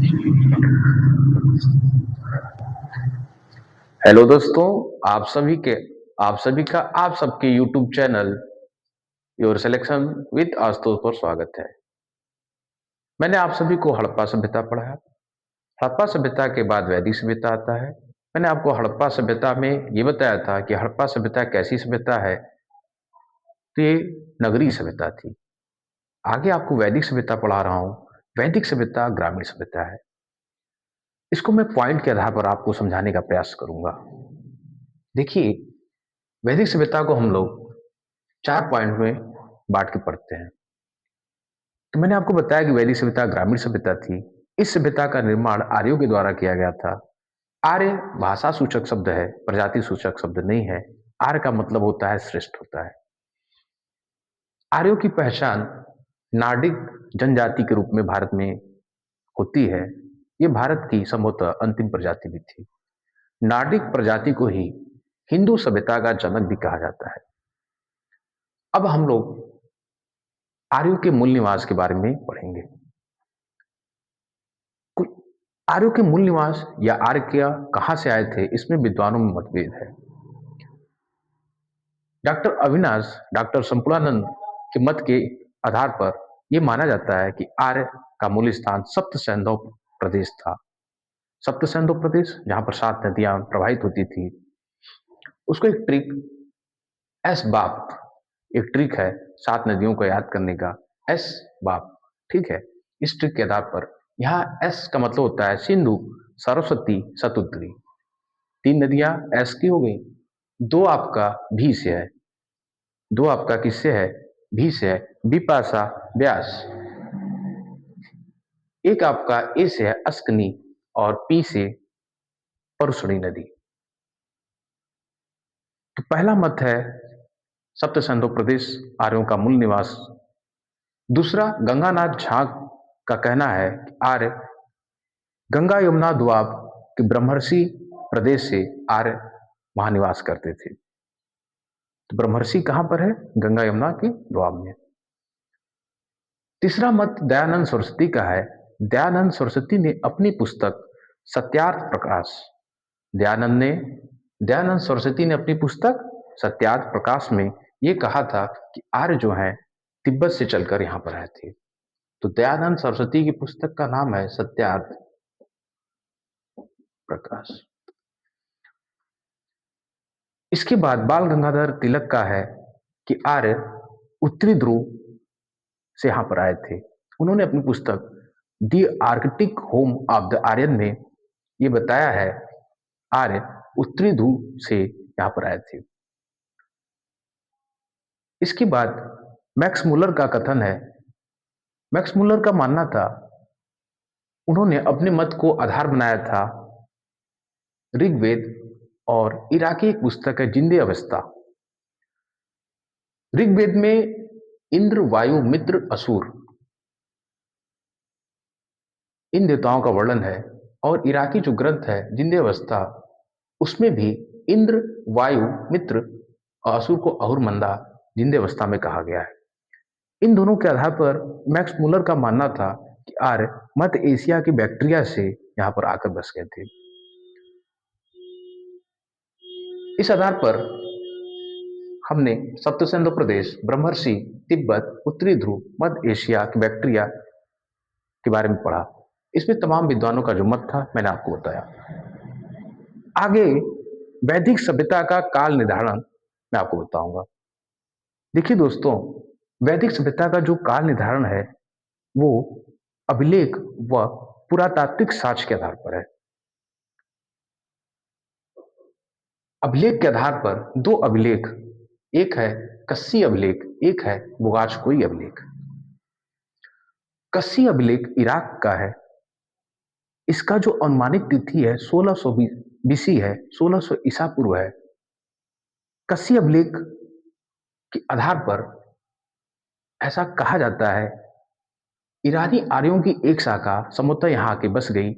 Hello दोस्तों, आप सभी के आप सभी का आप सबके YouTube channel your selection with Ashutosh पर स्वागत है। मैंने आप सभी को हड़प्पा सभ्यता पढ़ाया। हड़प्पा सभ्यता के बाद वैदिक सभ्यता आता है। मैंने आपको हड़प्पा सभ्यता में ये बताया था कि हड़प्पा सभ्यता कैसी सभ्यता है, तो ये नगरीय सभ्यता थी। आगे आपको वैदिक सभ्यता पढ़ा रहा हूँ। वैदिक सभ्यता ग्रामीण सभ्यता है। इसको मैं पॉइंट के आधार पर आपको समझाने का प्रयास करूंगा। देखिए, वैदिक सभ्यता को हम लोग 4 पॉइंट में बांट के पढ़ते हैं। तो मैंने आपको बताया कि वैदिक सभ्यता ग्रामीण सभ्यता थी। इस सभ्यता का निर्माण आर्यों के द्वारा किया गया था। आर्य भाषा सूचक शब्द है, प्रजाति सूचक शब्द नहीं है। आर्य का मतलब होता है श्रेष्ठ होता है। आर्यों की पहचान नार्डिक जनजाति के रूप में भारत में होती है। ये भारत की संभवतः अंतिम प्रजाति भी थी। नार्डिक प्रजाति को ही हिंदू सभ्यता का जनक भी कहा जाता है। अब हम लोग आर्यों के मूल निवास के बारे में पढ़ेंगे। आर्यों के मूल निवास या आर्य कहां से आए थे, इसमें विद्वानों में मतभेद है। डॉक्टर अविनाश, डॉक्टर संपूर्णानंद के मत के आधार पर यह माना जाता है कि आर्य का मूल स्थान सप्त सैंधव प्रदेश था। सप्त सैंधव प्रदेश जहां पर 7 नदियां प्रवाहित होती थी। उसको एक ट्रिक एस बाप, एक ट्रिक है 7 नदियों को याद करने का। एस बाप, ठीक है। इस ट्रिक के आधार पर यहाँ एस का मतलब होता है सिंधु, सरस्वती, शतुद्री। 3 नदियां एस की हो गई। 2 आपका भी से है। 2 आपका किससे है? भी से है। बिपाशा, व्यास। एक आपका ए से है, अस्कनी, और पी से परशुनी नदी। तो पहला मत है सप्त सिंधु प्रदेश आर्यों का मूल निवास। दूसरा, गंगानाथ झा का कहना है कि आर्य गंगा यमुना द्वाब के ब्रह्मर्षि प्रदेश से आर्य वहां निवास करते थे। तो ब्रह्मर्षि कहां पर है? गंगा यमुना के द्वाब में। तीसरा मत दयानंद सरस्वती का है। दयानंद सरस्वती ने अपनी पुस्तक सत्यार्थ प्रकाश दयानंद ने दयानंद सरस्वती ने अपनी पुस्तक सत्यार्थ प्रकाश में ये कहा था कि आर्य जो है तिब्बत से चलकर यहां पर आए थे। तो दयानंद सरस्वती की पुस्तक का नाम है सत्यार्थ प्रकाश। इसके बाद बाल गंगाधर तिलक का है कि आर्य उत्तरी ध्रुव से यहां पर आए थे। उन्होंने अपनी पुस्तक the Arctic home of the Aryan में ये बताया है आर्य उत्तरी ध्रुव से यहां पर आए थे। इसके बाद मैक्स मुलर का कथन है। मैक्स मुलर का मानना था, उन्होंने अपने मत को आधार बनाया था ऋग्वेद और इराकी एक पुस्तक है जिंदे अवस्था। ऋग्वेद में इंद्र, वायु, मित्र, असुर, इन देवताओं का वर्णन है। और इराकी जो ग्रंथ है जिंदे अवस्था, उसमें भी इंद्र, वायु, मित्र और असुर को अहुरमंदा जिंदे अवस्था में कहा गया है। इन दोनों के आधार पर मैक्स मुलर का मानना था कि आर्य मध्य एशिया की बैक्टीरिया से यहाँ पर आकर बस गए थे। इस आधार पर हमने सप्तसिंधु प्रदेश, ब्रह्मर्षि, तिब्बत, उत्तरी ध्रुव, मध्य एशिया की बैक्टीरिया के बारे में पढ़ा। इसमें तमाम विद्वानों का जो मत था मैंने आपको बताया। आगे वैदिक सभ्यता का काल निर्धारण मैं आपको बताऊंगा। देखिए दोस्तों, वैदिक सभ्यता का जो काल निर्धारण है वो अभिलेख व पुरातात्विक साक्ष्य के आधार पर है। अभिलेख के आधार पर 2 अभिलेख, एक है कस्सी अभिलेख, एक है बुगाचकोई अभिलेख। कस्सी अभिलेख इराक का है। इसका जो अनुमानित तिथि है 1600 बीसी है, 1600 ईसा पूर्व है। कस्सी अभिलेख के आधार पर ऐसा कहा जाता है ईरानी आर्यों की एक शाखा संभवतः यहाँ आके बस गई।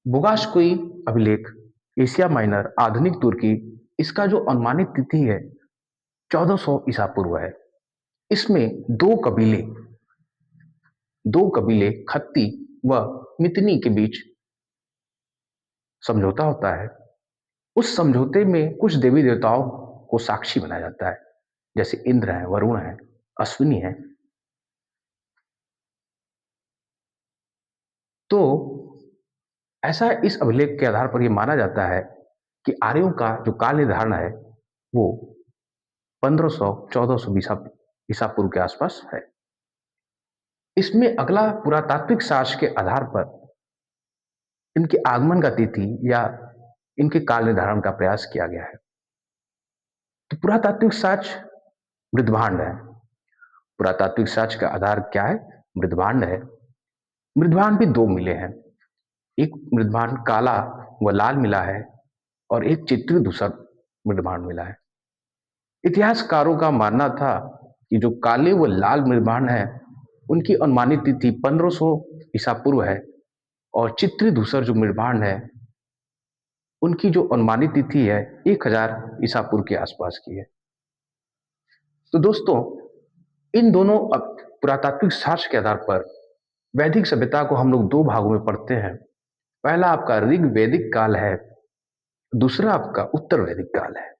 बुगाशकोई अभिलेख एशिया माइनर, आधुनिक तुर्की, इसका जो अनुमानित तिथि है 1400 ईसा पूर्व है। इसमें 2 कबीले खत्ती व मितनी के बीच समझौता होता है। उस समझौते में कुछ देवी देवताओं को साक्षी बनाया जाता है, जैसे इंद्र है, वरुण है, अश्विनी है। तो ऐसा इस अभिलेख के आधार पर यह माना जाता है कि आर्यों का जो काल निर्धारण है वो 1500-1400 ईसा पूर्व के आसपास है। इसमें अगला पुरातात्विक साक्ष्य के आधार पर इनके आगमन का तिथि या इनके काल निर्धारण का प्रयास किया गया है। तो पुरातात्विक साक्ष्य मृदभांड है। पुरातात्विक साक्ष्य का आधार क्या है? मृदभांड है। मृदभांड भी दो मिले हैं। एक मृदभांड काला व लाल मिला है और एक चित्रित धूसर मृदभांड मिला है। इतिहासकारों का मानना था कि जो काले व लाल मृदभांड है उनकी अनुमानित तिथि 1500 ईसा पूर्व है और चित्रित धूसर जो मृदभांड है उनकी जो अनुमानित तिथि है 1000 ईसा पूर्व के आसपास की है। तो दोस्तों, इन दोनों पुरातात्विक साक्ष्य के आधार पर वैदिक सभ्यता को हम लोग दो भागों में पढ़ते हैं। पहला आपका ऋग वैदिक काल है, दूसरा आपका उत्तर वैदिक काल है।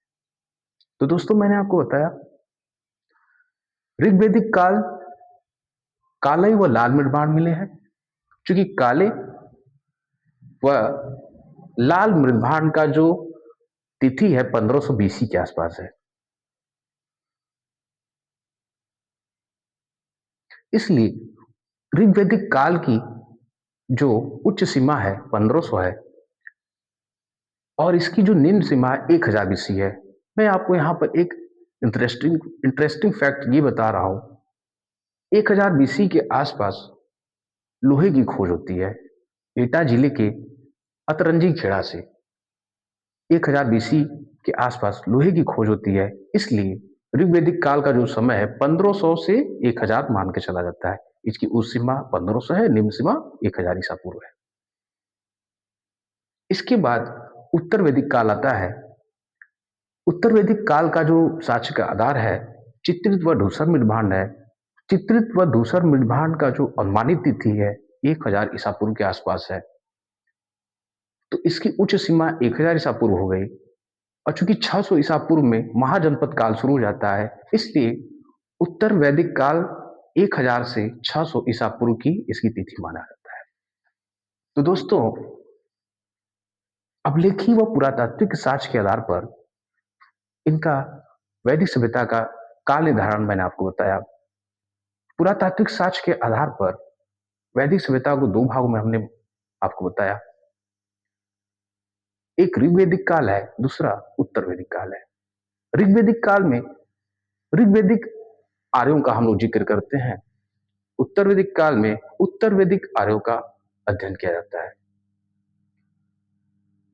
तो दोस्तों, मैंने आपको बताया ऋग वैदिक काल काले व लाल मृदभांड मिले हैं। क्योंकि काले व लाल मृदभांड का जो तिथि है 1500 बीसी के आसपास है, इसलिए ऋग्वैदिक काल की जो उच्च सीमा है 1500 है और इसकी जो निम्न सीमा है 1000 बीसी है। मैं आपको यहाँ पर एक इंटरेस्टिंग फैक्ट ये बता रहा हूँ। 1000 बीसी के आसपास लोहे की खोज होती है एटा जिले के अतरंजी खेड़ा से। 1000 बीसी के आसपास लोहे की खोज होती है, इसलिए ऋग्वैदिक काल का जो समय है 1500 से 1000 मान के चला जाता है। इसकी उच्च सीमा 1500 है, निम्न सीमा 1000 ईसा पूर्व है। इसके बाद उत्तर वैदिक काल आता है। उत्तर वैदिक काल का जो साक्ष्य का आधार है चित्रित व धूसर मृदभांड है। चित्रित व धूसर मृदभांड का जो अनुमानित तिथि है 1000 ईसा पूर्व के आसपास है। तो इसकी उच्च सीमा 1000 ईसा पूर्व हो गई और चूंकि 600 ईसा पूर्व में महाजनपद काल शुरू हो जाता है, इसलिए उत्तर वैदिक काल 1000 से 600 ईसा पूर्व की इसकी तिथि माना जाता है। तो दोस्तों, अभिलेखी व पुरातात्विक साक्ष्य के आधार पर इनका वैदिक सभ्यता का काल निर्धारण मैंने आपको बताया। पुरातात्विक साक्ष्य के आधार पर वैदिक सभ्यता को दो भागों में हमने आपको बताया। एक ऋग्वैदिक काल है, दूसरा उत्तर वैदिक काल है। ऋग्वैदिक काल में ऋग्वैदिक आर्यों का हम लोग जिक्र करते हैं। उत्तर वैदिक काल में उत्तर वैदिक आर्यों का अध्ययन किया जाता है।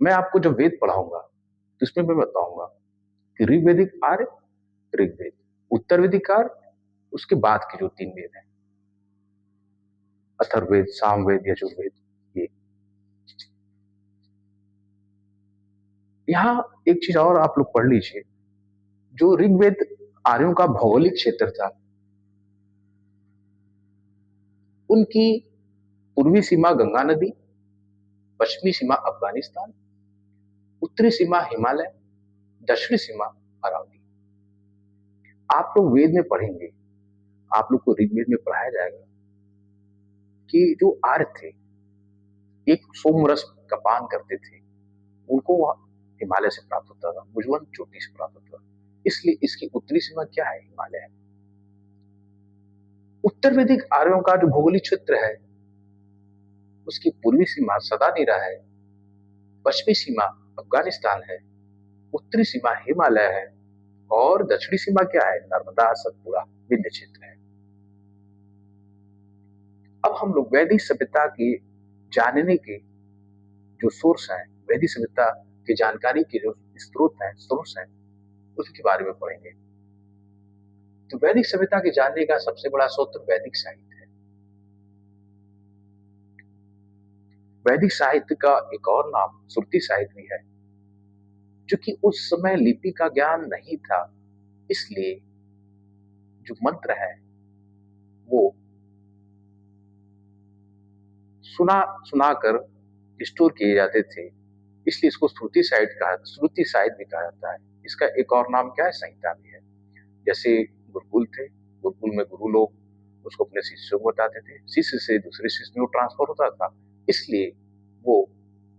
मैं आपको जब वेद पढ़ाऊंगा तो इसमें मैं बताऊंगा कि ऋग्वैदिक आर्य, ऋग्वेद, उत्तर वैदिक आर्य, उसके बाद के जो तीन वेद हैं अथर्ववेद, सामवेद, यजुर्वेद, ये। यहाँ एक चीज और आप लोग पढ़ लीजिए। जो ऋग्वेद आर्यों का भौगोलिक क्षेत्र था, उनकी पूर्वी सीमा गंगा नदी, पश्चिमी सीमा अफगानिस्तान, उत्तरी सीमा हिमालय, दक्षिणी सीमा अरावली। आप लोग वेद में पढ़ेंगे, आप लोग को ऋग्वेद में पढ़ाया जाएगा कि जो आर्य थे एक सोमरस का पान करते थे, उनको वह हिमालय से प्राप्त होता था, मुजवन चोटी से प्राप्त होता था। इसलिए इसकी उत्तरी सीमा क्या है? हिमालय है। उत्तर वैदिक आर्यों का जो भौगोलिक क्षेत्र है उसकी पूर्वी सीमा सदानीरा है, पश्चिमी सीमा अफगानिस्तान है, उत्तरी सीमा हिमालय है और दक्षिणी सीमा क्या है? नर्मदा, सतपुड़ा, विंध्य क्षेत्र है। अब हम लोग वैदिक सभ्यता के जानने के जो सोर्स हैं, वैदिक सभ्यता की जानकारी के जो सोर्स हैं, उसके बारे में पढ़ेंगे। तो वैदिक सभ्यता के जानने का सबसे बड़ा स्रोत वैदिक साहित्य है। वैदिक साहित्य का एक और नाम श्रुति साहित्य भी है। क्योंकि उस समय लिपि का ज्ञान नहीं था, इसलिए जो मंत्र है वो सुना सुनाकर स्टोर किए जाते थे, इसलिए इसको श्रुति साहित्य भी कहा जाता है। इसका एक और नाम क्या है? संहिता भी है। जैसे गुरुकुल थे, गुरुकुल में गुरु लोग उसको अपने शिष्यों को बताते थे, शिष्य से दूसरे शिष्य में वो ट्रांसफर होता था, इसलिए वो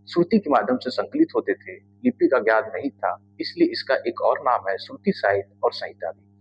श्रुति के माध्यम से संकलित होते थे, लिपि का ज्ञान नहीं था, इसलिए इसका एक और नाम है श्रुति साहित्य और संहिता भी।